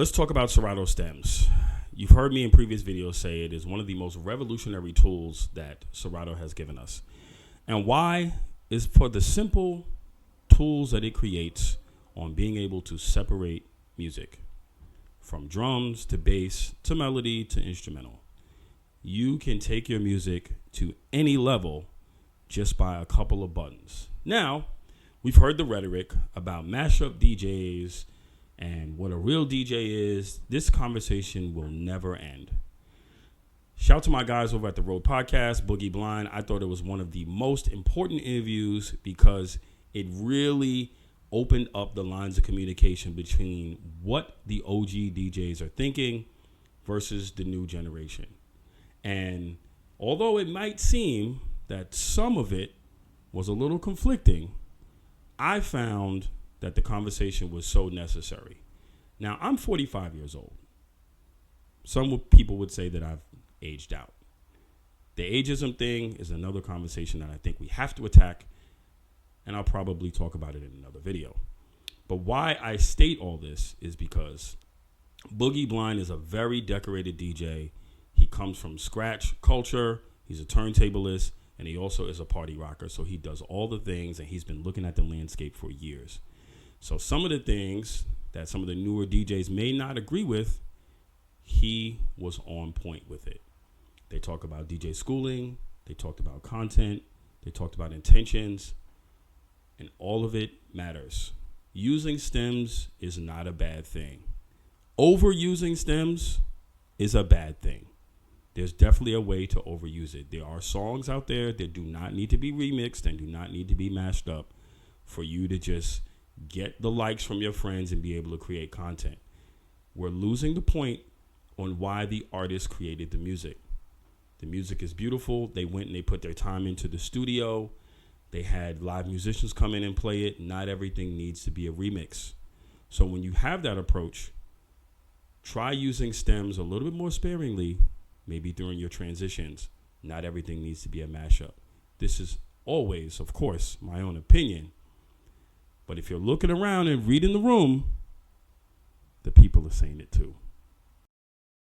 Let's talk about Serato Stems. You've heard me in previous videos say it is one of the most revolutionary tools that Serato has given us. And why is for the simple tools that it creates on being able to separate music from drums to bass to melody to instrumental. You can take your music to any level just by a couple of buttons. Now, we've heard the rhetoric about mashup DJs and what a real DJ is. This conversation will never end. Shout out to my guys over at the Road Podcast, Boogie Blind. I thought it was one of the most important interviews because it really opened up the lines of communication between what the OG DJs are thinking versus the new generation. And although it might seem that some of it was a little conflicting, I found that the conversation was so necessary. Now, I'm 45 years old. Some people would say that I've aged out. The ageism thing is another conversation that I think we have to attack, and I'll probably talk about it in another video. But why I state all this is because Boogie Blind is a very decorated DJ. He comes from scratch culture. He's a turntablist, and he also is a party rocker. So he does all the things, and he's been looking at the landscape for years. So some of the things that some of the newer DJs may not agree with, he was on point with it. They talk about DJ schooling. They talked about content. They talked about intentions. And all of it matters. Using stems is not a bad thing. Overusing stems is a bad thing. There's definitely a way to overuse it. There are songs out there that do not need to be remixed and do not need to be mashed up for you to just get the likes from your friends and be able to create content. We're losing the point on why the artist created the music. The music is beautiful. They went and they put their time into the studio. They had live musicians come in and play it. Not everything needs to be a remix. So when you have that approach, try using stems a little bit more sparingly, maybe during your transitions. Not everything needs to be a mashup. This is always, of course, my own opinion. But if you're looking around and reading the room, the people are saying it too.